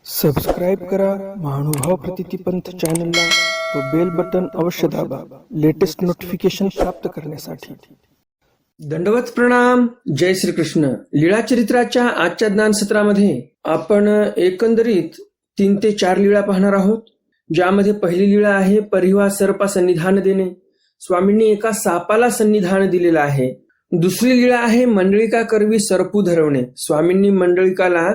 Subscribe करा महानुभाव प्रतितीपंथ चॅनलला व बेल बटन अवश्य दाबा लेटेस्ट नोटिफिकेशन प्राप्त करण्यासाठी. दंडवत प्रणाम. जय श्री कृष्ण. लीळा चरित्राच्या आजच्या ज्ञान सत्रामध्ये आपण एकंदरीत 3 ते 4 लीळा पाहणार आहोत. ज्यामध्ये पहिली लीळा आहे परिवा सर्पा सन्निधान देणे. स्वामींनी एका सापाला सन्निधान दिलेलं आहे. दुसरी लीळा आहे मंडळिका करवी सरपू धरवणे. स्वामींनी मंडळिकाला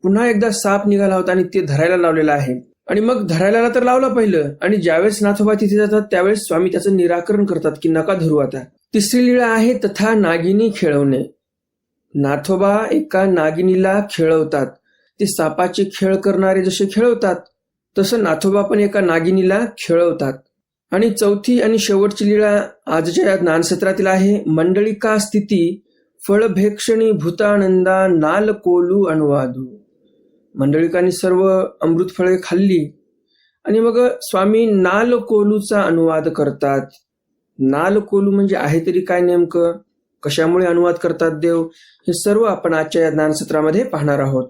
पुन्हा एकदा साप निघाला होता आणि ते धरायला लावलेला आहे. आणि मग धरायला तर लावलं पहिलं, आणि ज्यावेळेस नाथोबा तिथे जातात त्यावेळेस स्वामी त्याचं निराकरण करतात की नका धरू आता. तिसरी लीळा आहे तथा नागिनी खेळवणे. नाथोबा एका नागिनीला खेळवतात. ते सापाचे खेळ करणारे जसे खेळवतात तसं नाथोबा पण एका नागिनीला खेळवतात. आणि चौथी आणि शेवटची लीळा आजच्या या ज्ञानसत्रातील आहे मंडळिका स्थिती फळभेक्षणी भूतानंदा नाल कोलू अनुवादू. मंडळिकांनी सर्व अमृत फळे खाल्ली आणि मग स्वामी नाल कोलूचा अनुवाद करतात. नाल कोलू म्हणजे आहे तरी काय, नेमकं कशामुळे अनुवाद करतात देव, हे सर्व आपण आजच्या या ज्ञानसत्रामध्ये पाहणार आहोत.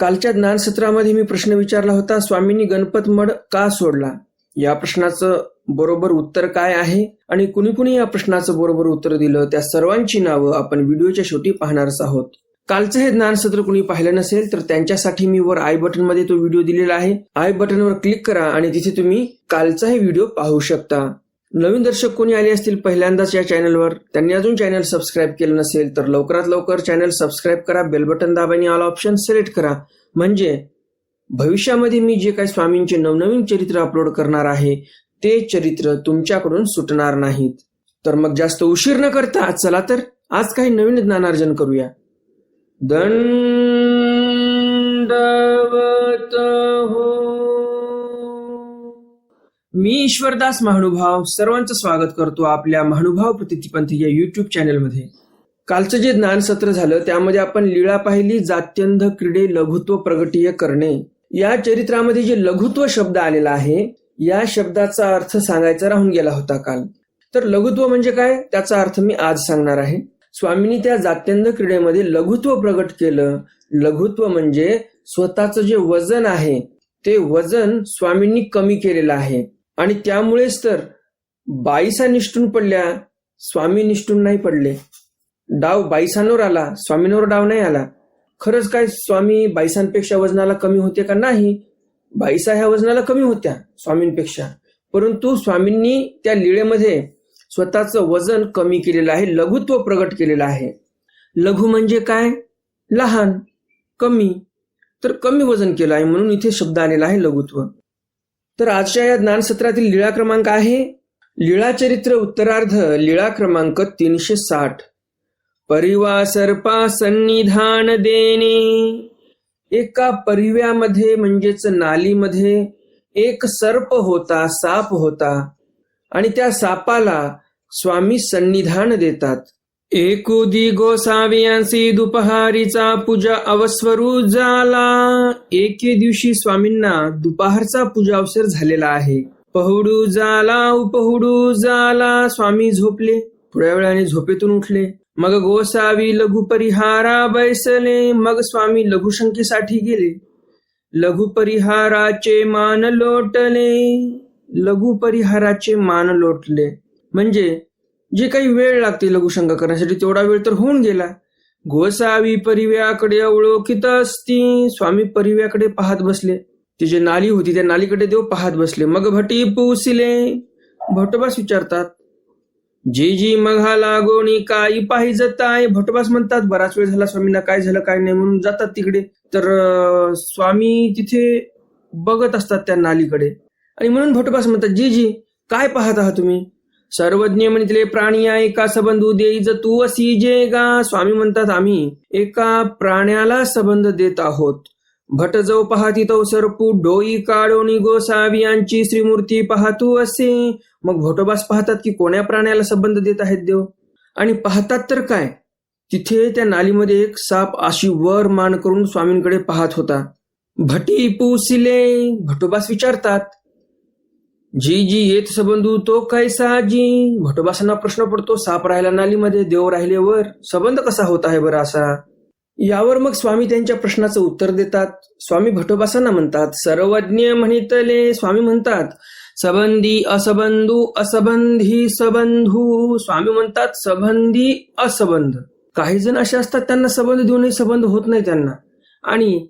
कालच्या ज्ञानसत्रामध्ये मी प्रश्न विचारला होता, स्वामींनी गणपत मठ का सोडला. या प्रश्नाचं बरोबर उत्तर काय आहे आणि कुणी कुणी या प्रश्नाचं बरोबर उत्तर दिलं त्या सर्वांची नावं आपण व्हिडिओच्या शेवटी पाहणारच आहोत. कालचं हे ज्ञानसत्र कुणी पाहिलं नसेल तर त्यांच्यासाठी मी वर आय बटन मध्ये तो व्हिडिओ दिलेला आहे. आय बटनवर क्लिक करा आणि तिथे तुम्ही कालचा हे व्हिडिओ पाहू शकता. नवीन दर्शक कोणी आले असतील पहिल्यांदाच या चॅनलवर, त्यांनी अजून चॅनल सबस्क्राईब केलं नसेल तर लवकरात लवकर चॅनल सबस्क्राईब करा, बेल बटन दाबा आणि ऑल ऑप्शन सिलेक्ट करा. म्हणजे भविष्यामध्ये मी जे काही स्वामींचे नवनवीन चरित्र अपलोड करणार आहे ते चरित्र तुमच्याकडून सुटणार नाहीत. तर मग जास्त उशीर न करता चला तर आज काही नवीन ज्ञानार्जन करूया. दंडवत हो. मी ईश्वरदास महानुभाव सर्वांचं स्वागत करतो आपल्या महानुभाव प्रतितीपंथ या युट्यूब चॅनलमध्ये. कालचं जे ज्ञानसत्र झालं त्यामध्ये आपण लीळा पाहिली जात्यंध क्रीडे लघुत्व प्रगटीय करणे. या चरित्रामध्ये जे लघुत्व शब्द आलेला आहे या शब्दाचा अर्थ सांगायचा राहून गेला होता काल. तर लघुत्व म्हणजे काय त्याचा अर्थ मी आज सांगणार आहे. स्वामींनी त्या जात्यंध क्रीडेमध्ये लघुत्व प्रगट केलं. लघुत्व म्हणजे स्वतःचं जे वजन आहे ते वजन स्वामींनी कमी केलेलं आहे. आणि त्यामुळेच तर बाईसा निष्ठून पडल्या, स्वामी निष्ठून नाही पडले. डाव बाईसांवर आला, स्वामींवर डाव नाही आला. खरंच काय स्वामी बाईसांपेक्षा वजनाला कमी होते का? नाही, बाईसा ह्या वजनाला कमी होत्या स्वामींपेक्षा, परंतु स्वामींनी त्या लीळेमध्ये स्वतःचं वजन कमी केलेलं आहे, लघुत्व प्रगट केलेलं आहे. लघु म्हणजे काय? लहान, कमी. तर कमी वजन केलं आहे म्हणून इथे शब्द आलेला आहे लघुत्व. तर आजच्या या ज्ञानसत्रातील लीळा क्रमांक आहे लीळा चरित्र उत्तरार्ध लीळा क्रमांक 360. परिवा सर्पा सन्निधान देणे. एका परिव्यामध्ये म्हणजेच नालीमध्ये एक सर्प होता, साप होता, आणि त्या सापाला स्वामी सन्निधान देतात. एकुदी गोसावियांसी दुपहारीचा पूजा अवस्वरू झाला. एके दिवशी स्वामींना दुपारचा पूजा अवसर झालेला आहे. पहुडू झाला उपहुडू झाला. स्वामी झोपले, थोड्या वेळाने झोपेतून उठले. मग गोसावी लघु परिहारा बैसले. मग स्वामी लघुशंकेसाठी गेले. लघु परिहाराचे मान लोटले. लघु परिहाराचे मान लोटले म्हणजे जे काही वेळ लागते लघुशंका करण्यासाठी तेवढा वेळ तर होऊन गेला. गोसावी परिव्याकडे अवलोकित असती. स्वामी परिव्याकडे पाहत बसले. ती जी नाली होती त्या नालीकडे देव पाहत बसले. मग भटी पुसले. भटोबास विचारतात, जी जी मघा लागोणी काही पाही जाताय. भटोबास म्हणतात बराच वेळ झाला स्वामींना, काय झालं काय नाही म्हणून जातात तिकडे. तर स्वामी तिथे बघत असतात त्या नालीकडे आणि म्हणून भटोबास म्हणतात, जी जी काय पाहत आहात तुम्ही. सर्वज्ञ म्हणितले प्राणी एका संबंधू देईज तू असी जे गा. स्वामी म्हणतात आम्ही एका प्राण्याला संबंध देत आहोत. भट जो पाहती तो सरपू डोई काढोनी गोसावी यांची श्रीमूर्ती पाहतू असे. मग भटोबास पाहतात की कोण्या प्राण्याला संबंध देत आहेत देव, आणि पाहतात तर काय, तिथे त्या नालीमध्ये एक साप अशी वर मान करून स्वामींकडे पाहत होता. भटी पुसिले. भटोबास विचारतात, जी जी येत सबंधू तो कैसा जी. भटोबासांना प्रश्न पडतो, साप राहिला नालीमध्ये, देव राहिले वर, संबंध कसा होत आहे बरं असा. यावर मग स्वामी त्यांच्या प्रश्नाचं उत्तर देतात. स्वामी भटोबासांना म्हणतात, सर्वज्ञ म्हणितले. स्वामी म्हणतात, सबंधी असबंधू, असबंधी सबंधू. स्वामी म्हणतात, सबंधी असबंध. काही जण असे असतात त्यांना संबंध देऊनही संबंध होत नाही त्यांना, आणि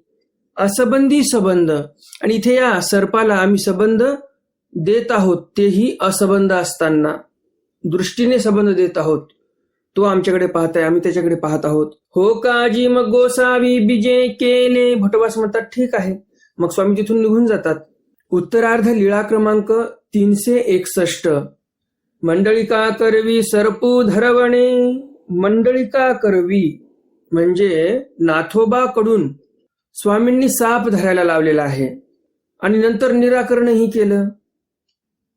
असंबंधी संबंध. आणि इथे या सर्पाला आम्ही संबंध देत आहोत, तेही असंबंध असताना दृष्टीने संबंध देत आहोत. तो आमच्याकडे पाहताय, आम्ही त्याच्याकडे पाहत आहोत. हो काजी मग गोसावी बीजे केले. भटोबास म्हणतात, ठीक आहे. मग स्वामी तिथून निघून जातात. उत्तरार्ध लीळा क्रमांक 361. मंडळिका करवी सरपू धरवणे. मंडळिका करवी म्हणजे नाथोबाकडून स्वामींनी साप धरायला लावलेला आहे, आणि नंतर निराकरणही केलं.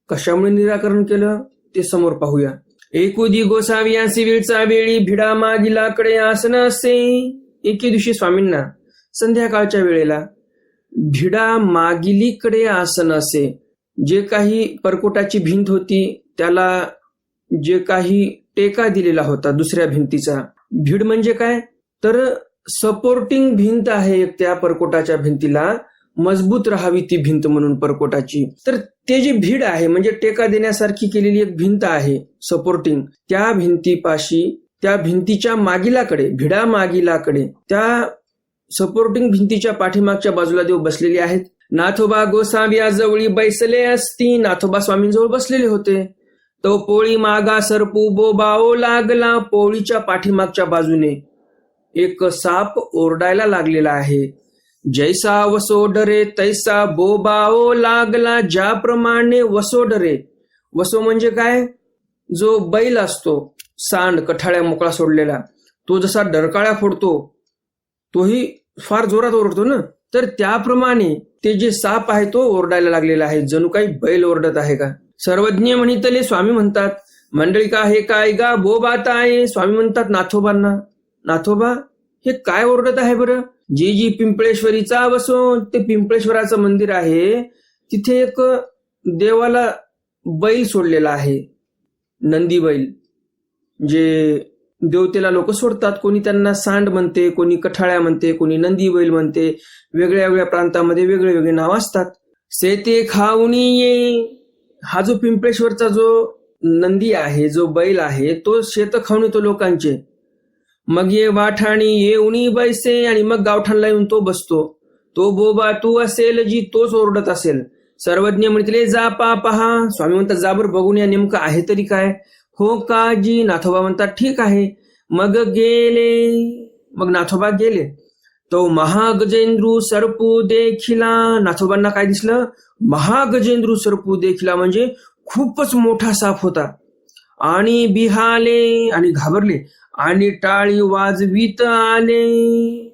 कशामुळे निराकरण केलं ते समोर पाहूया. एकुदी गोसावी यासी वेळचा वेळी भिडा मागिलाकडे आसन असे. एके दिवशी स्वामींना संध्याकाळच्या वेळेला भिडा मागिलीकडे आसन असे. जे काही परकोटाची भिंत होती त्याला जे काही टेका दिलेला होता दुसऱ्या भिंतीचा. भीड म्हणजे काय तर सपोर्टिंग भिंत आहे त्या परकोटाच्या भिंतीला, मजबूत राहावी ती भिंत म्हणून परकोटाची. तर ते जी भीड आहे म्हणजे टेका देण्यासारखी केलेली एक भिंत आहे सपोर्टिंग, त्या भिंतीपाशी, त्या भिंतीच्या मागिलाकडे, भिडा मागिलाकडे, त्या सपोर्टिंग भिंतीच्या पाठीमागच्या बाजूला देव बसलेले आहेत. नाथोबा गोसाव्या जवळी बैसले असती. नाथोबा स्वामींजवळ बसलेले होते. तो पोळी मागा सरपू बोबाओ लागला. पोळीच्या पाठीमागच्या बाजूने एक साप ओरडायला लागलेला आहे. जैसा वसो डरे तैसा बोबाओ लागला. ज्याप्रमाणे वसो डरे, वसो म्हणजे काय, जो बैल असतो सांड कठाळ्या मोकळा सोडलेला, तो जसा डरकाळ्या फोडतो तोही फार जोरात ओरडतो ना, तर त्याप्रमाणे ते जे साप आहे तो ओरडायला लागलेला आहे, जणू काही बैल ओरडत आहे का. सर्वज्ञ म्हणितले. स्वामी म्हणतात, मंडळिका हे काय गा बोबात आहे. स्वामी म्हणतात नाथोबांना, नाथोबा हे काय ओरडत आहे बरं. जी जी पिंपळेश्वरीचा वसो, ते पिंपळेश्वराचं मंदिर आहे, तिथे एक देवाला बैल सोडलेला आहे, नंदी बैल. जे देवतेला लोक सोडतात, कोणी त्यांना सांड म्हणते, कोणी कठाळ्या म्हणते, कोणी नंदी बैल म्हणते. वेगळ्या वेगळ्या प्रांतामध्ये वेगळे वेगळे नाव असतात. से ते खाऊनी ये. हा जो पिंपळेश्वरचा जो नंदी आहे, जो बैल आहे, तो शेत खाऊन येतो लोकांचे. मग ये वाठाणी येऊनी बैसे, आणि मग गावठाणला येऊन तो बसतो. तो बोबा तू असेल जी, तोच ओरडत असेल. सर्वज्ञ म्हणते जा पा पहा. स्वामी म्हणतात जाबर बघून या नेमकं आहे तरी काय. हो काजी. नाथोबा म्हणतात ठीक आहे. मग गेले. मग नाथोबा गेले. तो महागजेंद्रू सरपू देखिला. नाथोबांना काय दिसलं, महागजेंद्रू सरपू देखिला म्हणजे खूपच मोठा साप होता. आणि बिहाले, आणि घाबरले, आणि टाळी वाजवीत आले.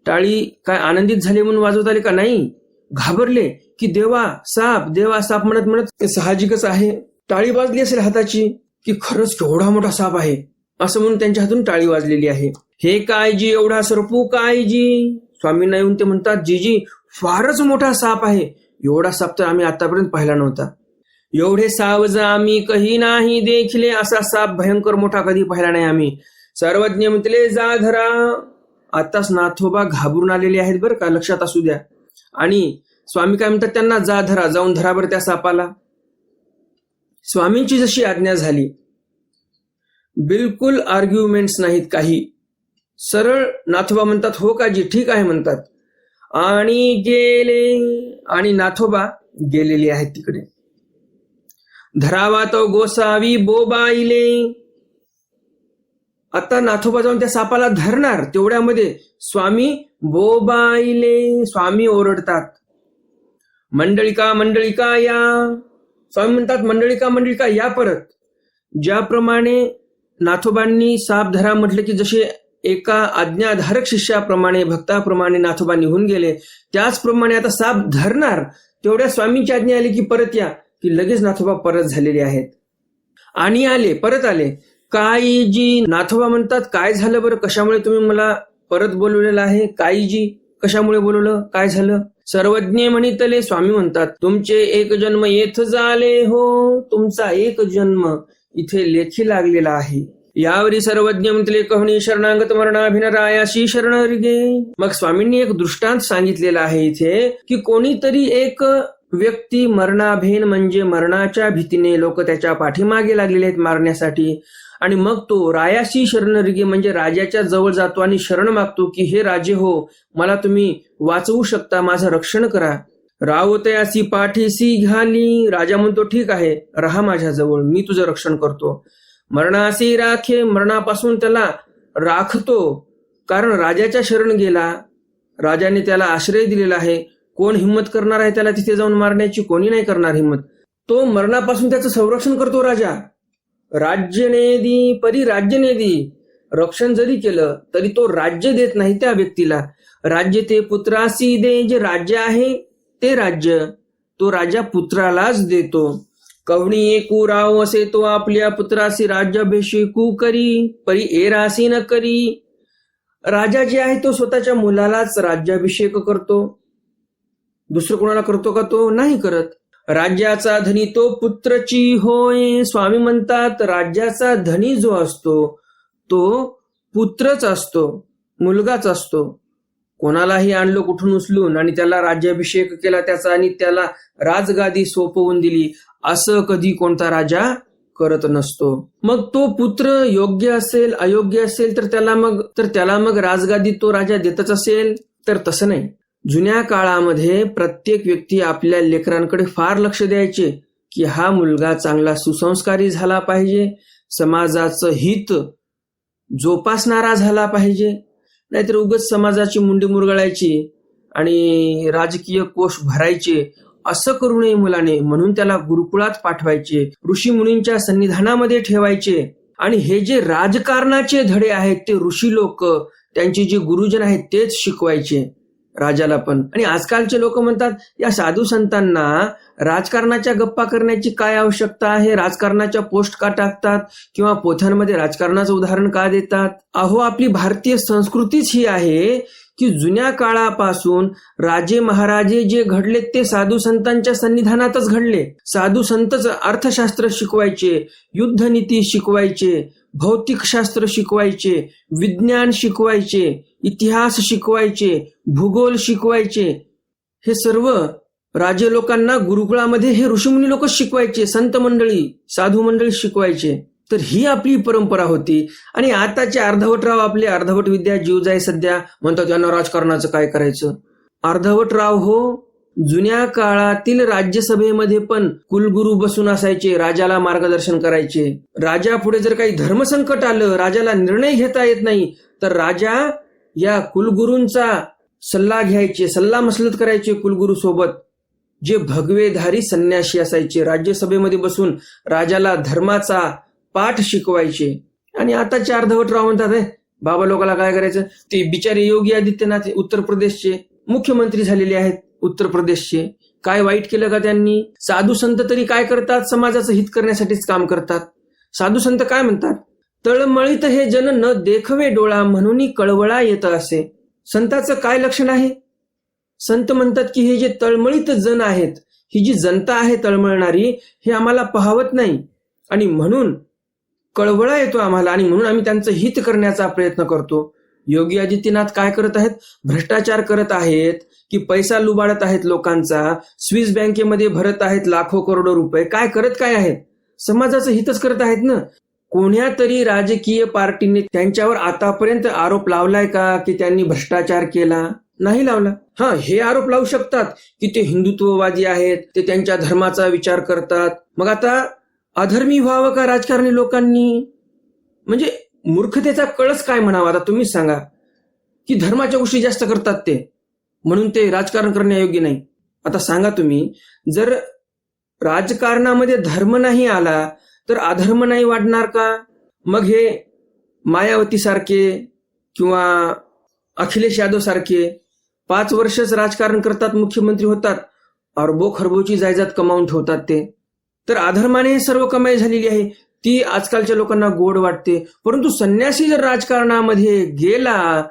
टाळी काय आनंदित झाले म्हणून वाजवत आले का, नाही, घाबरले की देवा साप, देवा साप म्हणत म्हणत. साहजिकच आहे, टाळी वाजली असेल हाताची की खरंच केवढा मोठा साप आहे असं म्हणून त्यांच्या हातून टाळी वाजलेली आहे. हे काय जी एवढा सरपू काय जी. स्वामींना येऊन ते म्हणतात, जीजी फारच मोठा साप आहे, एवढा साप तर आम्ही आतापर्यंत पाहिला नव्हता. एवढे सावज आम्ही कही नाही देखले. असा साप भयंकर मोठा कधी पाहिला नाही आम्ही. सर्वज्ञ म्हटले जा धरा. आताच नाथोबा घाबरून आलेले आहेत बरं का, लक्षात असू द्या. आणि स्वामी काय म्हणतात त्यांना, जा धरा, जाऊन धरा बरं त्या सापाला. स्वामींची जशी आज्ञा झाली, बिलकुल आर्ग्युमेंट्स नाहीत काही, सरळ नाथोबा म्हणतात हो का जी, ठीक आहे म्हणतात, आणि गेले. आणि नाथोबा गेलेले आहेत तिकडे. धरावा तो गोसावी बोबाईले. आता नाथोबा जाऊन त्या सापाला धरणार, तेवढ्यामध्ये स्वामी बोबाईले, स्वामी ओरडतात, मंडळिका मंडळिका या. स्वामी म्हणतात मंडळिका मंडळिका या परत. ज्याप्रमाणे नाथोबांनी साप धरा म्हटलं की जसे एका आज्ञाधारक शिष्याप्रमाणे, भक्ताप्रमाणे नाथोबा निघून गेले, त्याचप्रमाणे आता साप धरणार, तेवढ्या स्वामींची आज्ञा आली की परत या, की लगेच नाथोबा परत झालेले आहेत. आणि आले, परत आले. काईजी. नाथोबा म्हणतात काय झालं बरं, कशामुळे तुम्ही मला परत बोलवलेलं आहे. काईजी, कशामुळे बोलवलं, काय झालं. सर्वज्ञ म्हणितले. स्वामी म्हणतात तुमचे एक जन्म येथ झाले हो. तुमचा एक जन्म इथे लेखी लागलेला आहे. यावरी सर्वज्ञ म्हटले कहणी शरणागत मरणाभिनरायाशी शरण गे. मग स्वामींनी एक दृष्टांत सांगितलेला आहे इथे की कोणीतरी एक व्यक्ती मरणाभीन म्हणजे मरणाच्या भीतीने लोक त्याच्या पाठीमागे लागलेले आहेत मारण्यासाठी, आणि मग तो रायाशी शरण रिगे म्हणजे राजाच्या जवळ जातो आणि शरण मागतो की हे राजे हो, मला तुम्ही वाचवू शकता, माझं रक्षण करा. रावतयासी पाठीसी घाली. राजा म्हणतो ठीक आहे, राहा माझ्याजवळ, मी तुझं रक्षण करतो. मरणासी राखे. मरणापासून त्याला राखतो, कारण राजाच्या शरण गेला, राजाने त्याला आश्रय दिलेला आहे. कोण हिंमत करणार आहे त्याला तिथे जाऊन मारण्याची? कोणी नाही करणार हिंमत. तो मरणापासून त्याचं संरक्षण करतो राजा. राज्य नेदी परी राज्य नेदी. रक्षण जरी केलं तरी तो राज्य देत नाही त्या व्यक्तीला. राज्य ते पुत्रासी दे. जे राज्य आहे ते राज्य तो राजा पुत्रालाच देतो. कवणी एकू राव असे तो आपल्या पुत्रासी राज्याभिषेकू करी, परी एरासी न करी. राजा जे आहे तो स्वतःच्या मुलालाच राज्याभिषेक करतो, दुसरं कोणाला करतो का? तो नाही करत. राज्याचा धनी तो पुत्रची होय. स्वामी म्हणतात राज्याचा धनी जो असतो तो पुत्रच असतो, मुलगाच असतो. कोणालाही आणलो कुठून उचलून आणि त्याला राज्याभिषेक केला त्याचा आणि त्याला राजगादी सोपवून दिली, असं कधी कोणता राजा करत नसतो. मग तो पुत्र योग्य असेल अयोग्य असेल तर त्याला मग राजगादी तो राजा देतच असेल तर तसं नाही. जुन्या काळामध्ये प्रत्येक व्यक्ती आपल्या लेकरांकडे फार लक्ष द्यायचे की हा मुलगा चांगला सुसंस्कारी झाला पाहिजे, समाजाचं हित जोपासणारा झाला पाहिजे, नाहीतर उगाच समाजाची मुंडी मुरगळायची आणि राजकीय कोष भरायचे असं करू नये मुलाने. म्हणून त्याला गुरुकुळात पाठवायचे, ऋषी मुनींच्या सन्निधानामध्ये ठेवायचे. आणि हे जे राजकारणाचे धडे आहेत ते ऋषी लोक, त्यांचे जे गुरुजन आहेत तेच शिकवायचे राजाला पण. आणि आजकालचे लोक म्हणतात या साधू संतांना राजकारणाच्या गप्पा करण्याची काय आवश्यकता आहे, राजकारणाच्या पोस्ट का टाकतात किंवा पोथ्यांमध्ये राजकारणाचं उदाहरण का देतात. अहो, आपली भारतीय संस्कृतीच ही आहे की जुन्या काळापासून राजे महाराजे जे घडले ते साधू संतांच्या सन्निधानातच घडले. साधू संतच अर्थशास्त्र शिकवायचे, युद्धनीती शिकवायचे, भौतिकशास्त्र शिकवायचे, विज्ञान शिकवायचे, इतिहास शिकवायचे, भूगोल शिकवायचे. हे सर्व राजे लोकांना गुरुकुळामध्ये हे ऋषीमुनी लोकच शिकवायचे, संत मंडळी साधू मंडळी शिकवायचे. तर ही आपली परंपरा होती. आणि आताचे अर्धवटराव आपले अर्धवट विद्या जीव जाय सध्या म्हणतात यांना राजकारणाचं काय करायचं. अर्धवटराव हो, जुन्या काळातील राज्यसभेमध्ये पण कुलगुरू बसून असायचे, राजाला मार्गदर्शन करायचे. राजा पुढे जर काही धर्मसंकट आलं, राजाला निर्णय घेता येत नाही, तर राजा या कुलगुरूंचा सल्ला घ्यायचे, सल्ला मसलत करायचे कुलगुरू सोबत. जे भगवेधारी संन्यासी असायचे राज्यसभेमध्ये बसून राजाला धर्माचा पाठ शिकवायचे. आणि आताचे अर्धवटराव म्हणतात बाबा लोकांना काय करायचं. ते बिचारे योगी आदित्यनाथ उत्तर प्रदेशचे मुख्यमंत्री झालेले आहेत. उत्तर प्रदेशचे काय वाईट केलं का त्यांनी. साधू संत तरी काय करतात, समाजाचं हित करण्यासाठीच काम करतात. साधू संत काय म्हणतात, तळमळीत हे जन न देखवे डोळा म्हणून कळवळा येत असे. संताचं काय लक्षण आहे. संत म्हणतात की हे जे तळमळीत जन आहेत, ही जी जनता आहे तळमळणारी, हे आम्हाला पाहवत नाही आणि म्हणून कळवळा येतो आम्हाला, आणि म्हणून आम्ही त्यांचं हित करण्याचा प्रयत्न करतो. योगी आदित्यनाथ काय करत आहेत, भ्रष्टाचार करत आहेत की पैसा लुबाडत आहेत लोकांचा, स्विस बँकेमध्ये भरत आहेत लाखो करोडो रुपये. काय करत काय आहेत, समाजाचं हितच करत आहेत ना. कोण्या तरी राजकीय पार्टीने त्यांच्यावर आतापर्यंत आरोप लावलाय का की त्यांनी भ्रष्टाचार केला? नाही लावला. हा, हे आरोप लावू शकतात की ते हिंदुत्ववादी आहेत, ते त्यांच्या धर्माचा विचार करतात. मग आता अधर्मी व्हावं का राजकारणी लोकांनी? म्हणजे मूर्खतेचा कळस काय म्हणावा आता तुम्हीच सांगा. की धर्माच्या गोष्टी जास्त करतात ते, म्हणून ते राजकारण करण्यायोग्य नाही. आता सांगा तुम्ही, जर राजकारणामध्ये धर्म नाही आला तर अधर्म नाही वाढणार का? मग हे मायावती सारखे किंवा अखिलेश यादव सारखे 5 वर्षच राजकारण करतात, मुख्यमंत्री होतात, अरबो खरबोची जायदाद कमावून ठेवतात ते. तर अधर्माने सर्व कमाई झालेली आहे, ती आजकालच्या लोकांना गोड वाटते. परंतु संन्यासी जर राजकारणामध्ये गेला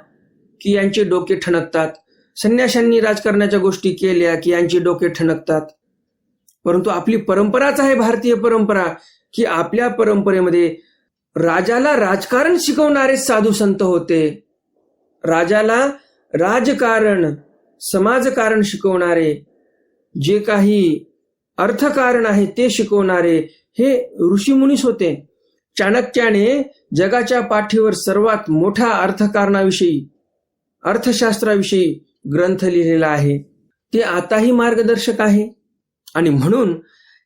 की यांचे डोके ठणकतात. संन्याशांनी राजकारणाच्या गोष्टी केल्या की यांचे डोके ठणकतात. परंतु आपली परंपराच आहे भारतीय परंपरा की आपल्या परंपरेमध्ये राजाला राजकारण शिकवणारे साधू संत होते. राजाला राजकारण, समाजकारण शिकवणारे, जे काही अर्थकारण आहे ते शिकवणारे हे ऋषीमुनीच होते. चाणक्याने जगाच्या पाठीवर सर्वात मोठा अर्थकारणाविषयी, अर्थशास्त्राविषयी ग्रंथ लिहिलेला आहे. ते आताही मार्गदर्शक आहे. आणि म्हणून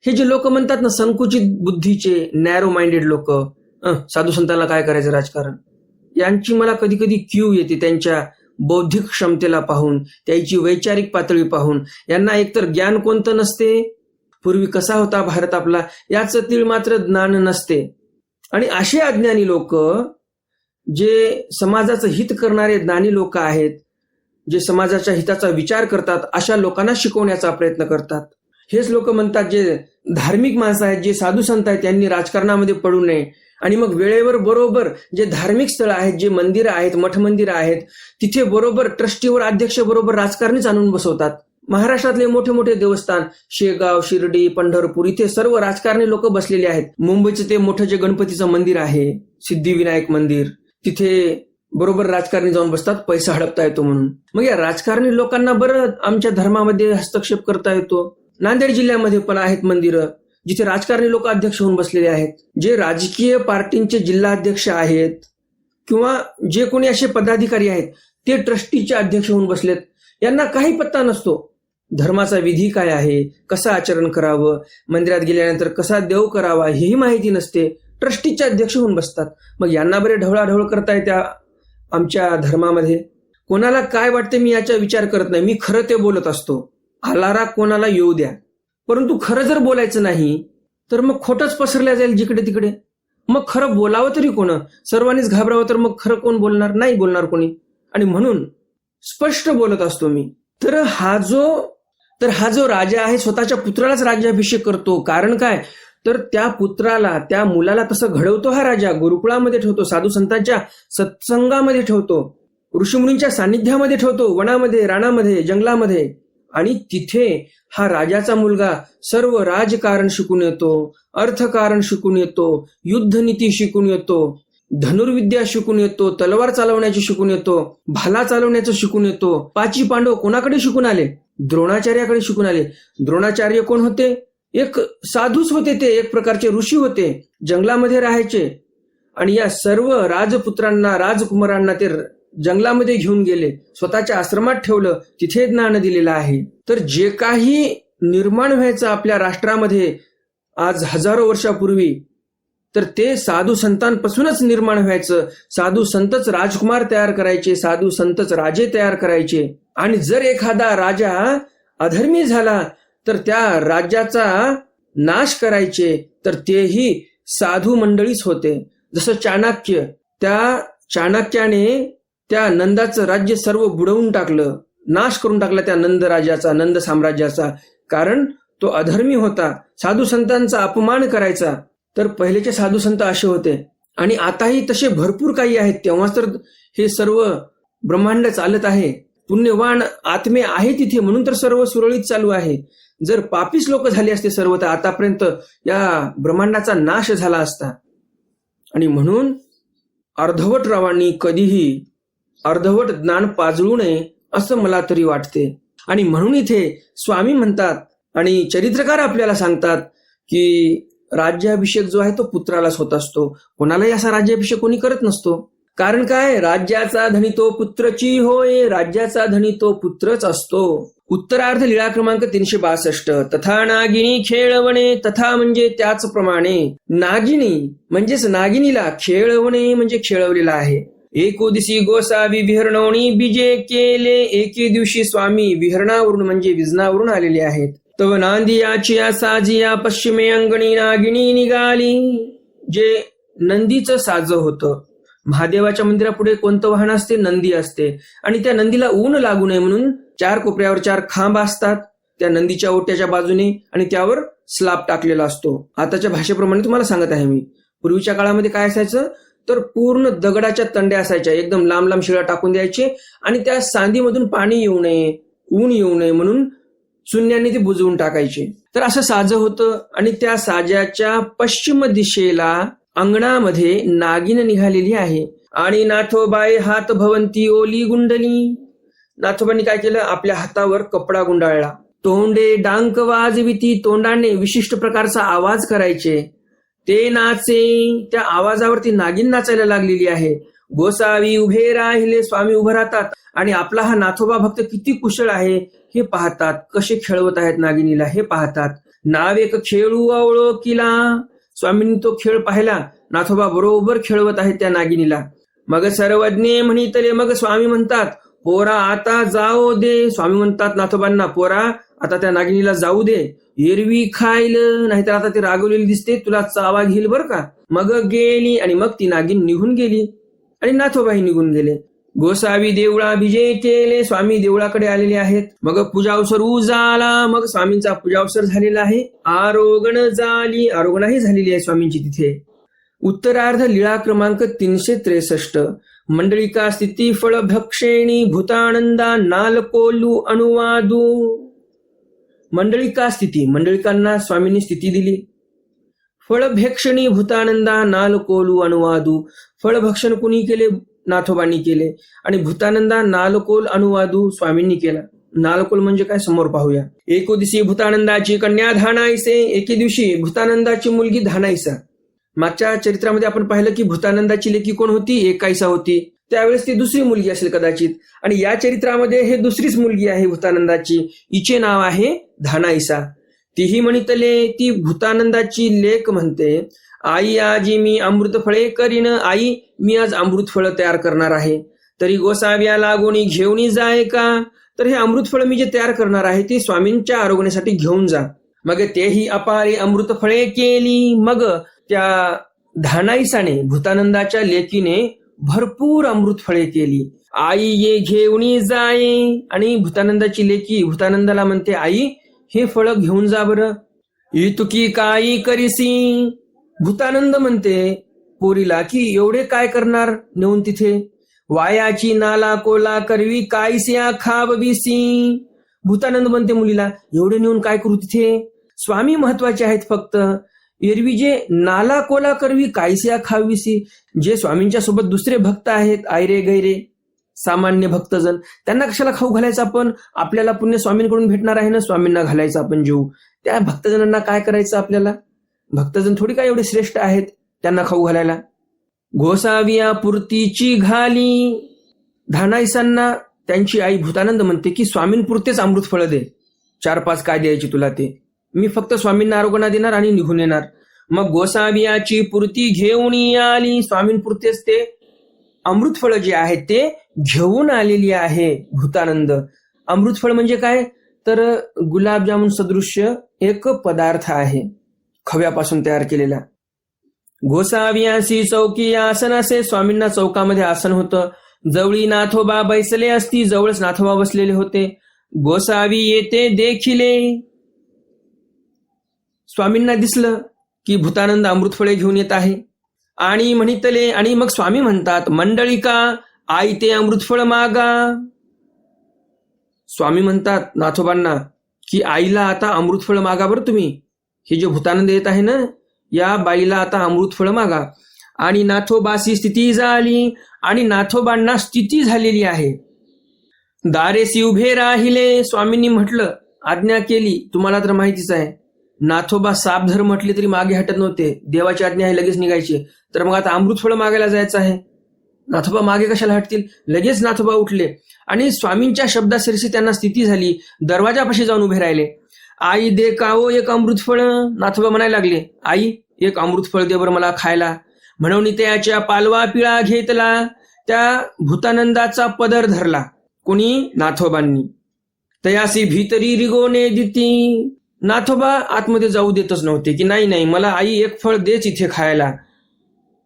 हे जे लोक म्हणतात ना, संकुचित बुद्धीचे, नॅरो माइंडेड लोक, साधू संतांना काय करायचं राजकारण, यांची मला कधी कधी क्यू येते. त्यांच्या बौद्धिक क्षमतेला पाहून, त्यांची वैचारिक पातळी पाहून. यांना एकतर ज्ञान कोणतं नसते, पूर्वी कसा होता भारत आपला याचं तीळ मात्र ज्ञान नसते. आणि असे अज्ञानी लोक, जे समाजाचं हित करणारे ज्ञानी लोक आहेत, जे समाजाच्या हिताचा विचार करतात, अशा लोकांना शिकवण्याचा प्रयत्न करतात. हेच लोक म्हणतात, जे धार्मिक माणसं आहेत, जे साधू संत आहेत, त्यांनी राजकारणामध्ये पडू नये. आणि मग वेळेवर बरोबर जे धार्मिक स्थळं आहेत, जे मंदिरं आहेत, मठ मंदिरं आहेत, तिथे बरोबर ट्रस्टीवर, अध्यक्ष बरोबर राजकारणीच आणून बसवतात. महाराष्ट्रातले मोठे मोठे देवस्थान, शेगाव, शिर्डी, पंढरपूर, इथे सर्व राजकारणी लोक बसलेले आहेत. मुंबईचं ते मोठं जे गणपतीचं मंदिर आहे, सिद्धिविनायक मंदिर, तिथे बरोबर राजकारणी जाऊन बसतात, पैसा हडपता येतो म्हणून. मग या राजकारणी लोकांना बरं आमच्या धर्मामध्ये हस्तक्षेप करता येतो. नांदेड जिल्ह्यामध्ये पण आहेत मंदिरं जिथे राजकारणी लोक अध्यक्ष होऊन बसलेले आहेत. जे राजकीय पार्टींचे जिल्हाध्यक्ष आहेत किंवा जे कोणी असे पदाधिकारी आहेत, ते ट्रस्टीचे अध्यक्ष होऊन बसलेत. यांना काही पत्ता नसतो धर्माचा विधी काय आहे, कसं आचरण करावं, मंदिरात गेल्यानंतर कसा देव करावा, हेही माहिती नसते. ट्रस्टीचे अध्यक्ष होऊन बसतात. मग यांना बरे ढवळाढवळ करता येत्या आमच्या धर्मामध्ये. कोणाला काय वाटते मी याचा विचार करत नाही. मी खरं ते बोलत असतो. आला राग कोणाला येऊ द्या, परंतु खरं जर बोलायचं नाही तर मग खोटंच पसरल्या जाईल जिकडे तिकडे. मग खरं बोलावं तरी कोण? सर्वांनीच घाबरावं तर मग खरं कोण बोलणार? नाही बोलणार कोणी. आणि म्हणून स्पष्ट बोलत असतो मी. तर हा जो राजा आहे, स्वतःच्या पुत्रालाच राज्याभिषेक करतो. कारण काय, तर त्या पुत्राला, त्या मुलाला तसं घडवतो हा राजा. गुरुकुळामध्ये ठेवतो, साधू संतांच्या सत्संगामध्ये ठेवतो, ऋषीमुनींच्या सान्निध्यामध्ये ठेवतो, वनामध्ये, रानामध्ये, जंगलामध्ये. आणि तिथे हा राजाचा मुलगा सर्व राजकारण शिकून येतो, अर्थकारण शिकून येतो, युद्धनीती शिकून येतो, धनुर्विद्या शिकून येतो, तलवार चालवण्याची शिकून येतो, भाला चालवण्याचं शिकून येतो. 5 पांडव कोणाकडे शिकून आले? द्रोणाचार्याकडे शिकून आले. द्रोणाचार्य कोण होते? एक साधूच होते. ते एक प्रकारचे ऋषी होते, जंगलामध्ये राहायचे. आणि या सर्व राजपुत्रांना, राजकुमारांना ते जंगलामध्ये घेऊन गेले, स्वतःच्या आश्रमात ठेवलं, तिथे ज्ञान दिलेलं आहे. तर जे काही निर्माण व्हायचं आपल्या राष्ट्रामध्ये आज हजारो वर्षापूर्वी, तर ते साधू संतांपासूनच निर्माण व्हायचं. साधू संतच राजकुमार तयार करायचे, साधू संतच राजे तयार करायचे. आणि जर एखादा राजा अधर्मी झाला तर त्या राज्याचा नाश करायचे, तर तेही साधू मंडळीच होते. जसं चाणक्य, त्या चाणक्याने त्या नंदाचं राज्य सर्व बुडवून टाकलं, नाश करून टाकला त्या नंद राजाचा, नंद साम्राज्याचा. कारण तो अधर्मी होता, साधू संतांचा अपमान करायचा. तर पहिलेचे साधू संत असे होते. आणि आताही तसे भरपूर काही आहेत. तेव्हाच तर हे सर्व ब्रह्मांड चालत आहे. पुण्यवान आत्मे आहे तिथे, म्हणून तर सर्व सुरळीत चालू आहे. जर पापीच लोक झाले असते सर्व, तर आतापर्यंत या ब्रह्मांडाचा नाश झाला असता. आणि म्हणून अर्धवट रावांनी कधीही अर्धवट ज्ञान पाजळू नये असं मला तरी वाटते. आणि म्हणून इथे स्वामी म्हणतात आणि चरित्रकार आपल्याला सांगतात की राज्याभिषेक जो आहे तो पुत्रालाच होत असतो. कोणालाही असा राज्याभिषेक कोणी करत नसतो. कारण काय, राज्याचा धनी तो पुत्रची होय, राज्याचा धनी तो पुत्रच असतो. उत्तरार्ध लीळा क्रमांक 362. तथा नागिनी खेळवणे, तथा म्हणजे त्याचप्रमाणे, नागिनी म्हणजेच नागिनीला, खेळवणे म्हणजे खेळवलेला आहे. एको दिवशी गोसावी विहरणवणी बीजे केले, एके दिवशी स्वामी विहरणावरून म्हणजे विजनावरून आलेले आहेत. तव नांदियाची साजिया पश्चिमे अंगणी नागिनी निघाली. जे नंदीचं साज होतं. महादेवाच्या मंदिरापुढे कोणतं वाहन असते? नंदी असते. आणि त्या नंदीला ऊन लागू नये म्हणून 4 कोपऱ्यावर 4 खांब असतात त्या नंदीच्या ओट्याच्या बाजूने, आणि त्यावर स्लॅब टाकलेला असतो. आताच्या भाषेप्रमाणे तुम्हाला सांगत आहे मी. पूर्वीच्या काळामध्ये काय असायचं, तर पूर्ण दगडाच्या तंड्या असायच्या, एकदम लांब लांब शिळा टाकून द्यायचे. आणि त्या सांदीमधून पाणी येऊ नये, ऊन येऊ नये म्हणून चुन्यांनी ते बुजवून टाकायचे. तर असं साज होतं. आणि त्या साजाच्या पश्चिम दिशेला अंगणामध्ये नागिन निघालेली आहे आणि नाथोबाई हात भवंती ओली गुंडली. नाथोबांनी काय केलं, आपल्या हातावर कपडा गुंडाळला. तोंडे डांक वाजविती, तोंडाने विशिष्ट प्रकारचा आवाज करायचे. ते नाचे, त्या आवाजावरती नागिन नाचायला लागलेली आहे. गोसावी उभे राहिले, स्वामी उभे राहतात आणि आपला हा नाथोबा भक्त किती कुशल आहे हे पाहतात. कसे खेळवत आहेत नागिनीला हे पाहतात. नाव एक खेळू ओळखीला, स्वामींनी तो खेळ पाहिला. नाथोबा बरोबर खेळवत आहेत त्या नागिनीला. मग सर्वज्ञ म्हणितले, मग स्वामी म्हणतात पोरा आता जाओ दे. स्वामी म्हणतात नाथोबांना, पोरा आता त्या नागिनीला जाऊ दे. एरवी खाईल, नाहीतर आता ती रागवलेली दिसते, तुला चावा घेईल बर का. मग गेली आणि मग ती नागिन निघून गेली आणि नाथोबाही निघून गेले. गोसावी देवळा विजय केले, स्वामी देवळाकडे आलेले आहेत. मग पूजावसर उजाला, मग स्वामींचा पूजावसर झालेला आहे. आरोगण झाली, आरोगणाही झालेली आहे स्वामींची तिथे. उत्तरार्ध लीळा क्रमांक 363. मंडळिका स्थिती फळ भक्षेणी भूतानंदा नालकोलू अनुवादू. मंडळिका स्थिती, मंडळिकांना स्वामींनी स्थिती दिली. फळभक्षणी भूतानंदा नालकोलू अनुवादू, फळभक्षण कुणी केले, नाथोबांनी केले. आणि भूतानंदा नालकोल अनुवादू स्वामींनी केला. नालकोल म्हणजे काय समोर पाहूया. एको दिवशी भूतानंदाची कन्या धानाईसे, एके दिवशी भूतानंदाची मुलगी धानाईसा. मागच्या चरित्रामध्ये आपण पाहिलं की भूतानंदाची लेकी कोण होती, एकाईसा होती. त्यावेळेस ती दुसरी मुलगी असेल कदाचित. आणि या चरित्रामध्ये हे दुसरीच मुलगी आहे भूतानंदाची, हिचे नाव आहे धानाईसा. तीही म्हणितले, ती भूतानंदाची लेक म्हणते, आई आजी मी अमृत फळे करीन, आई मी आज अमृत फळ तयार करणार आहे. तरी गोसाव्या लागोनी घेऊन जाय का, तर हे अमृत फळ मी जे तयार करणार आहे ते स्वामींच्या आरोग्यासाठी घेऊन जा. मग तेही अपारी अमृत फळे केली. मग त्या धानाईसाने, भूतानंदाच्या लेकीने भरपूर अमृत फळे केली. आई ये घेऊन जाय, आणि भूतानंदाची लेकी भूतानंदाला म्हणते, आई हे फळ घेऊन जा बरं. इतुकी काही करीसी, भूतानंद म्हणते पोरीला की एवढे काय करणार नेऊन तिथे. वायाची नाला कोला करवी कायस्या खाबविसी, भूतानंद म्हणते मुलीला एवढे नेऊन काय करू तिथे. स्वामी महत्वाचे आहेत फक्त. एरवी जे नाला कोला करवी कायस्या खाविसी, जे स्वामींच्या सोबत दुसरे भक्त आहेत, आयरे गैरे सामान्य भक्तजन, त्यांना कशाला खाऊ घालायचं आपण. आपल्याला पुण्य स्वामींकडून भेटणार आहे ना, स्वामींना घालायचं आपण जीव. त्या भक्तजनांना काय करायचं आपल्याला. भक्तजन थोडी काय एवढे श्रेष्ठ आहेत त्यांना खाऊ घालायला. गोसाविया पुरतीची घाली, धानाईसांना त्यांची आई भूतानंद म्हणते की स्वामींपुरतेच अमृत फळ दे, 4-5 काय द्यायची तुला ते, मी फक्त स्वामींना आरोग्य देणार आणि निघून येणार. मग गोसावियाची पुरती घेऊन आली, स्वामींपुरतेच ते अमृतफळ जे आहे ते घेऊन आलेली आहे भूतानंद. अमृतफळ म्हणजे काय, तर गुलाबजामुन सदृश्य एक पदार्थ आहे खव्यापासून तयार केलेला. गोसावियासी चौकी आसन असे, स्वामींना चौकामध्ये आसन होतं. जवळी नाथोबा बैसले असती, जवळच नाथोबा बसलेले होते. गोसावी येते देखिले, स्वामींना दिसलं की भूतानंद अमृतफळे घेऊन येत आहे आणि म्हणितले. आणि मग स्वामी म्हणतात, मंडळिका आई ते अमृतफळ मागा. स्वामी म्हणतात नाथोबांना की आईला आता अमृतफळ मागा बरं तुम्ही. हे जे भूतानंद येत आहे ना, या बाईला आता अमृतफळ मागा. आणि नाथोबासी स्थिती झाली, आणि नाथोबांना स्थिती झालेली आहे. दारेसी उभे राहिले, स्वामींनी म्हटलं, आज्ञा केली. तुम्हाला तर माहितीच आहे, नाथोबा साप धर म्हटले तरी मागे हटत नव्हते. देवाची आज्ञा आहे लगेच निघायची. तर मग आता अमृतफळ मागायला जायचं आहे, नाथोबा मागे कशाला हटतील. लगेच नाथोबा उठले आणि स्वामींच्या शब्दाशिरशी त्यांना स्थिती झाली. दरवाजापाशी जाऊन उभे राहिले. आई दे काओ एक अमृतफळ, नाथोबा म्हणायला लागले, आई एक अमृतफळ दे बरं मला खायला. म्हणून त्याच्या पालवा पिळा घेतला, त्या भूतानंदाचा पदर धरला. कोणी, नाथोबांनी. तयासी भीतरी रिगोने दिती, नाथोबा आतमध्ये जाऊ देतच नव्हते की नाही नाही मला आई एक फळ देच इथे खायला,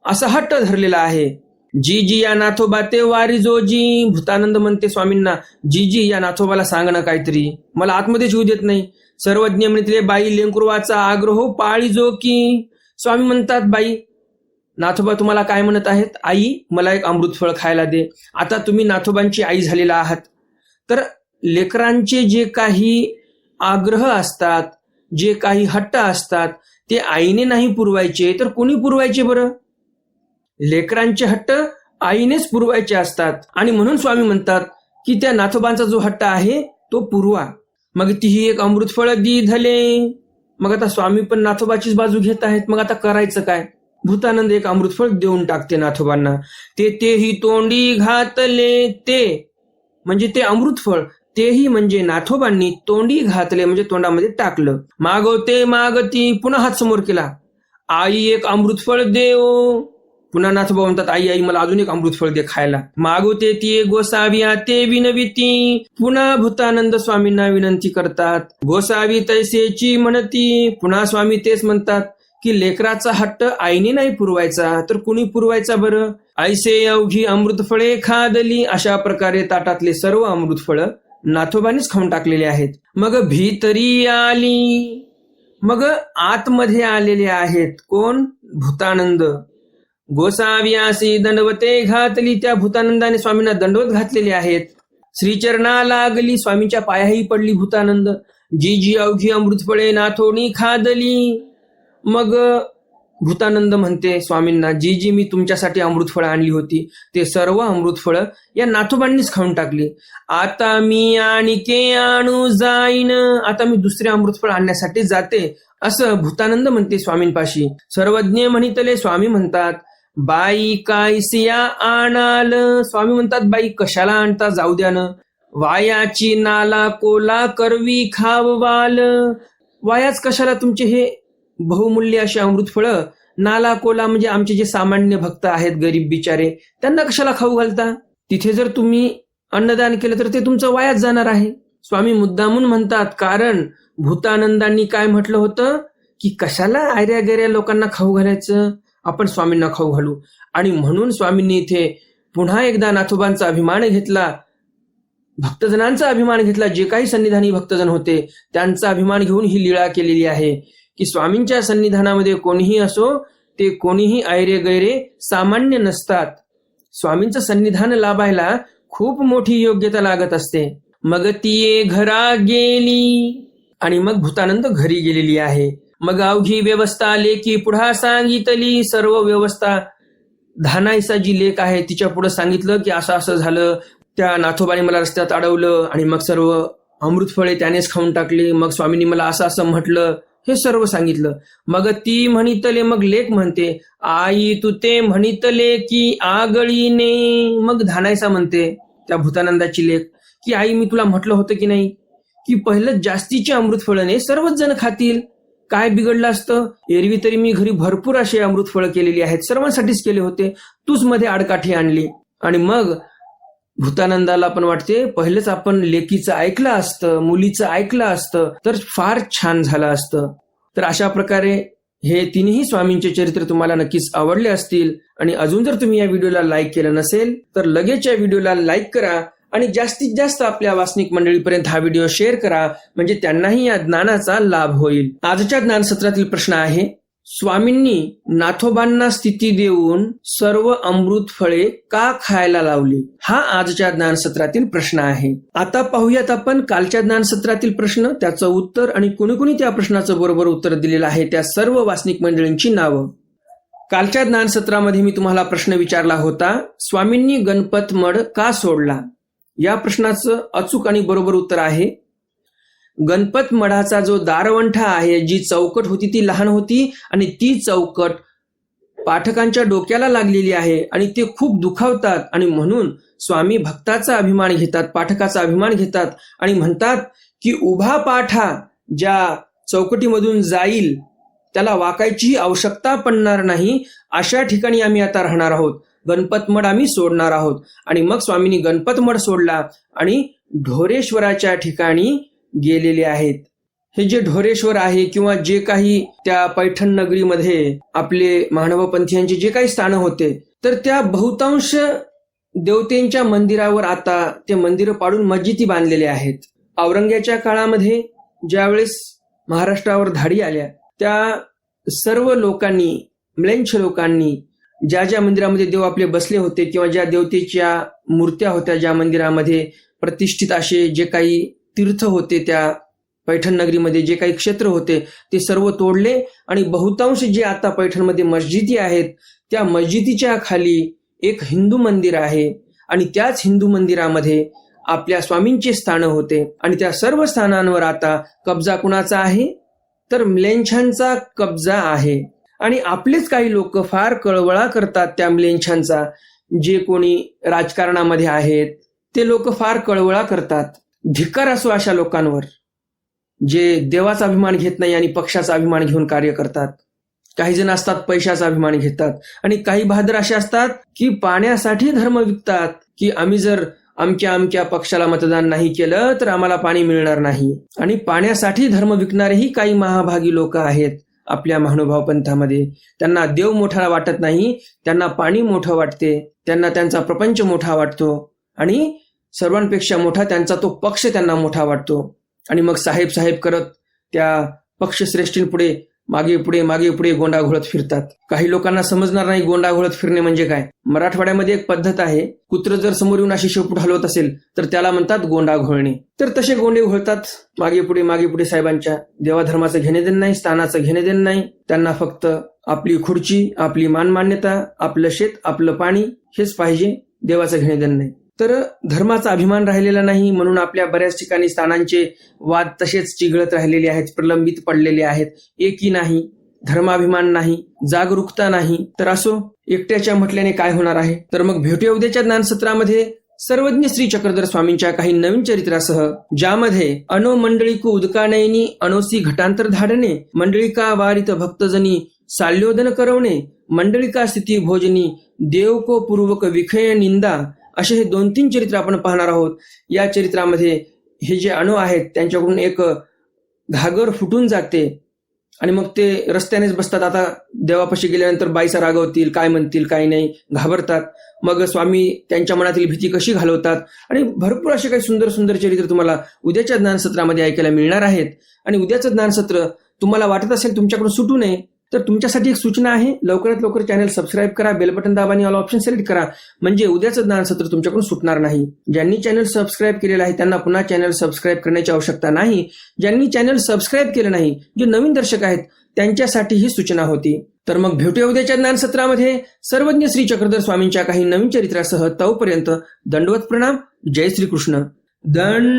असा हट्ट धरलेला आहे. जी जी या नाथोबा ते वारी जो जी, भूतानंद म्हणते स्वामींना, जी जी या नाथोबाला सांगणं काहीतरी, मला आतमध्ये जीव देत नाही. सर्वज्ञ म्हणते बाई लेंकुरवाचा आग्रह पाळी जो की, स्वामी म्हणतात बाई नाथोबा तुम्हाला काय म्हणत आहेत, आई मला एक अमृतफळ खायला दे. आता तुम्ही नाथोबांची आई झालेला आहात, तर लेकरांचे जे काही आग्रह असतात, जे काही हट्ट असतात, ते आईने नाही पुरवायचे तर कोणी पुरवायचे बरं? लेकरांचे हट्ट आईनेच पुरवायचे असतात आणि म्हणून स्वामी म्हणतात की त्या नाथोबांचा जो हट्ट आहे तो पुरवा. मग तीही एक अमृतफळ दी धले. मग आता स्वामी पण नाथोबाचीच बाजू घेत आहेत. मग आता करायचं काय? भूतानंद एक अमृतफळ देऊन टाकते नाथोबांना. तेही तोंडी घातले. ते म्हणजे ते अमृतफळ, तेही म्हणजे नाथोबांनी तोंडी घातले म्हणजे तोंडामध्ये टाकलं. मागवते मागती, पुन्हा हात समोर केला. आई एक अमृतफळ देव. पुन्हा नाथोबा म्हणतात आई आई मला अजून एक अमृतफळ दे खायला. मागवते ती गोसावी ते विनविती. पुन्हा भूतानंद स्वामींना विनंती करतात. गोसावी तैसेची म्हणती. पुन्हा स्वामी तेच म्हणतात की लेकराचा हट्ट आईने नाही पुरवायचा तर कुणी पुरवायचा बरं? ऐसे अवघी अमृतफळे खादली. अशा प्रकारे ताटातले सर्व अमृतफळ नाथोबांनीच खाऊन टाकलेले आहेत. मग भीतरी आली. मग आतमध्ये आलेले आहेत कोण? भूतानंद. गोसाव्यासी दंडवते घातली. त्या भूतानंदाने स्वामींना दंडवत घातलेले आहेत. श्रीचरणा लागली. स्वामींच्या पायाही पडली भूतानंद. जी जी अवघी अमृतफळे नाथोनी खादली. मग भूतानंद म्हणते स्वामींना जी जी मी तुमच्यासाठी अमृतफळं आणली होती ते सर्व अमृतफळं या नाथोबांनीच खाऊन टाकली. आता मी आणिके आणू जाईन. आता मी दुसरे अमृतफळ आणण्यासाठी जाते असं भूतानंद म्हणते स्वामींपाशी. सर्वज्ञ म्हणितले. स्वामी म्हणतात बाई कायसिया आणाल. स्वामी म्हणतात बाई कशाला आणता, जाऊ द्या न. वायाची नाला कोला करवी खाववाल. वायाच कशाला तुमचे हे बहुमूल्य असे अमृतफळं? नाला कोला म्हणजे आमचे जे सामान्य भक्त आहेत गरीब बिचारे त्यांना कशाला खाऊ घालता? तिथे जर तुम्ही अन्नदान केलं तर ते तुमचं वायाच जाणार आहे. स्वामी मुद्दामून म्हणतात कारण भूतानंदांनी काय म्हटलं होतं की कशाला आयऱ्या गेऱ्या लोकांना खाऊ घालायचं, आपण स्वामींना खाऊ घालू. आणि म्हणून स्वामींनी इथे पुन्हा एकदा नाथोबांचा अभिमान घेतला, भक्तजनांचा अभिमान घेतला. जे काही सन्निधानी भक्तजन होते त्यांचा अभिमान घेऊन ही लीळा केलेली आहे की स्वामींच्या सन्निधानामध्ये कोणीही असो ते कोणीही ऐरे गैरे सामान्य नसतात. स्वामींचं सन्निधान लाभायला खूप मोठी योग्यता लागत असते. मग ती घरा गेली. आणि मग भूतानंद घरी गेलेली आहे. मग अवघी व्यवस्था लेकी पुढा सांगितली. सर्व व्यवस्था धानाईसा जी लेक आहे तिच्या पुढे सांगितलं की असं असं झालं, त्या नाथोबाने मला रस्त्यात अडवलं आणि मग सर्व अमृतफळे त्यानेच खाऊन टाकली. मग स्वामींनी मला असं असं म्हटलं, हे सर्व सांगितलं. मग ती म्हणितले. मग लेक म्हणते आई तू ते म्हणितले की आगळीने. मग धानायसा म्हणते त्या भूतानंदाची लेक की आई मी तुला म्हटलं होतं की नाही की पहिलं जास्तीचे अमृतफळने सर्वच जण खातील, काय बिघडलं असतं? एरवी तरी मी घरी भरपूर असे अमृतफळ केलेली आहेत, सर्वांसाठीच केले होते, तूच मध्ये आडकाठी आणली. आणि मग भूतानंदाला पण वाटते पहिलेच आपण लेकीचं ऐकलं असतं, मुलीचं ऐकलं असतं तर फार छान झालं असतं. तर अशा प्रकारे हे तिन्ही स्वामींचे चरित्र तुम्हाला नक्कीच आवडले असतील. आणि अजून जर तुम्ही या व्हिडिओला लाईक केलं नसेल तर लगेच या व्हिडिओला लाईक करा आणि जास्तीत जास्त आपल्या वासनिक मंडळीपर्यंत हा व्हिडिओ शेअर करा, म्हणजे त्यांनाही या ज्ञानाचा लाभ होईल. आजच्या ज्ञानसत्रातील प्रश्न आहे, स्वामींनी नाथोबांना स्थिती देऊन सर्व अमृत फळे का खायला लावली? हा आजच्या ज्ञानसत्रातील प्रश्न आहे. आता पाहूयात आपण कालच्या ज्ञानसत्रातील प्रश्न, त्याचं उत्तर आणि कुणी कुणी त्या प्रश्नाचं बरोबर उत्तर दिलेलं आहे त्या सर्व वासनिक मंडळींची नावं. कालच्या ज्ञानसत्रामध्ये मी तुम्हाला प्रश्न विचारला होता, स्वामींनी गणपत मड का सोडला? या प्रश्नाचं अचूक आणि बरोबर उत्तर आहे, गणपत मठाचा जो दारवंठा आहे, जी चौकट होती ती लहान होती आणि ती चौकट पाठकांच्या डोक्याला लागलेली आहे आणि ते खूप दुखावतात. आणि म्हणून स्वामी भक्ताचा अभिमान घेतात, पाठकाचा अभिमान घेतात आणि म्हणतात की उभा पाठा ज्या चौकटीमधून जाईल त्याला वाकायची आवश्यकता पडणार नाही, अशा ठिकाणी आम्ही आता राहणार आहोत, गणपतमड आम्ही सोडणार आहोत. आणि मग स्वामींनी गणपतमड सोडला आणि ढोरेश्वराच्या ठिकाणी गेलेले आहेत. हे जे ढोरेश्वर आहे किंवा जे काही त्या पैठण नगरीमध्ये आपले मानवपंथीयांचे जे काही स्थानं होते तर त्या बहुतांश देवतेंच्या मंदिरावर आता ते मंदिरं पाडून मस्जिदी बांधलेले आहेत. औरंग्याच्या काळामध्ये ज्यावेळेस महाराष्ट्रावर धाडी आल्या त्या सर्व लोकांनी, म्लेंछ लोकांनी ज्या ज्या मंदिरामध्ये देव आपले बसले होते किंवा ज्या देवतेच्या मूर्त्या होत्या, ज्या मंदिरामध्ये प्रतिष्ठित असे जे काही तीर्थ होते त्या पैठण नगरीमध्ये जे काही क्षेत्र होते ते सर्व तोडले आणि बहुतांश जे आता पैठणमध्ये मस्जिदी आहेत त्या मस्जिदीच्या खाली एक हिंदू मंदिर आहे आणि त्याच हिंदू मंदिरामध्ये आपल्या स्वामींचे स्थानं होते आणि त्या सर्व स्थानांवर आता कब्जा कुणाचा आहे तर म्लेच्छांचा कब्जा आहे. आणि आपलेच काही लोक फार कळवळा करतात त्या म्लेच्छांचा. जे कोणी राजकारणामध्ये आहेत ते लोक फार कळवळा करतात. धिक्कार असो अशा लोकांवर जे देवाचा अभिमान घेत नाही आणि पक्षाचा अभिमान घेऊन कार्य करतात. काही जण असतात पैशाचा अभिमान घेतात आणि काही बहादर असे असतात की पाण्यासाठी धर्म विकतात की आम्ही जर अमक्या पक्षाला मतदान नाही केलं तर आम्हाला पाणी मिळणार नाही. आणि पाण्यासाठी धर्म विकणारेही काही महाभागी लोक आहेत आपल्या महानुभाव पंथामध्ये. त्यांना देव मोठा वाटत नाही, त्यांना पाणी मोठं वाटते, त्यांना त्यांचा प्रपंच मोठा वाटतो आणि सर्वांपेक्षा मोठा त्यांचा तो पक्ष त्यांना मोठा वाटतो. आणि मग साहेब करत त्या पक्षश्रेष्ठींपुढे मागे पुढे गोंडा घोळत फिरतात. काही लोकांना समजणार नाही गोंडा घोळत फिरणे म्हणजे काय. मराठवाड्यामध्ये एक पद्धत आहे, कुत्र जर समोर येऊन अशी शेपूट हलवत असेल तर त्याला म्हणतात गोंडा घोळणे. तर तसे गोंडे घोळतात मागे पुढे साहेबांच्या. देवाधर्माचं घेणेदेण नाही, स्थानाचं घेणेदेण नाही. त्यांना फक्त आपली खुर्ची, आपली मानमान्यता, आपलं शेत, आपलं पाणी हेच पाहिजे, देवाचं घेणेदेण नाही. तर धर्माचा अभिमान राहिलेला नाही म्हणून आपल्या बऱ्याच ठिकाणी स्थानांचे वाद तसेच चिघळत राहिलेले आहेत, प्रलंबित पडलेले आहेत. एकी नाही, धर्माभिमान नाही, जागरूकता नाही. तर असो, एकट्याच्या म्हटल्याने काय होणार आहे. तर मग भेटूया उद्याच्या ज्ञानसत्रामध्ये सर्वज्ञ श्री चक्रधर स्वामींच्या काही नवीन चरित्रासह, ज्यामध्ये अनो मंडळीकू उदकानयनी अनोसी घटांतर धाडणे, मंडळिका वारित भक्तजनी साल्योदन करवणे, मंडळिका स्थिती भोजनी देव को पूर्वक विखय निंदा, असे हे 2-3 चरित्र आपण पाहणार आहोत. या चरित्रामध्ये हे जे अणू आहेत त्यांच्याकडून एक घागर फुटून जाते आणि मग ते रस्त्यानेच बसतात. आता देवापाशी गेल्यानंतर बाईसा रागवतील, काय म्हणतील काय नाही, घाबरतात. मग स्वामी त्यांच्या मनातील भीती कशी घालवतात आणि भरपूर असे काही सुंदर सुंदर चरित्र तुम्हाला उद्याच्या ज्ञानसत्रामध्ये ऐकायला मिळणार आहेत. आणि उद्याचं ज्ञानसत्र तुम्हाला वाटत असेल तुमच्याकडून सुटू नये तर तुमच्यासाठी एक सूचना आहे, लवकरात लवकर चॅनल सबस्क्राईब करा, बेल बटन दाबा आणि ऑल ऑप्शन सिलेक्ट करा, म्हणजे उद्याचं ज्ञानसत्र तुमच्याकडून सुटणार नाही. ज्यांनी चॅनल सबस्क्राईब केलेलं आहे त्यांना पुन्हा चॅनल सबस्क्राईब करण्याची आवश्यकता नाही. ज्यांनी चॅनल सबस्क्राईब केलं नाही, जे नवीन दर्शक आहेत त्यांच्यासाठी ही सूचना होती. तर मग भेटूया उद्याच्या ज्ञानसत्रामध्ये सर्वज्ञ श्री चक्रधर स्वामींच्या काही नवीन चरित्रासह. तोपर्यंत दंडवत प्रणाम. जय श्रीकृष्ण. दंडवत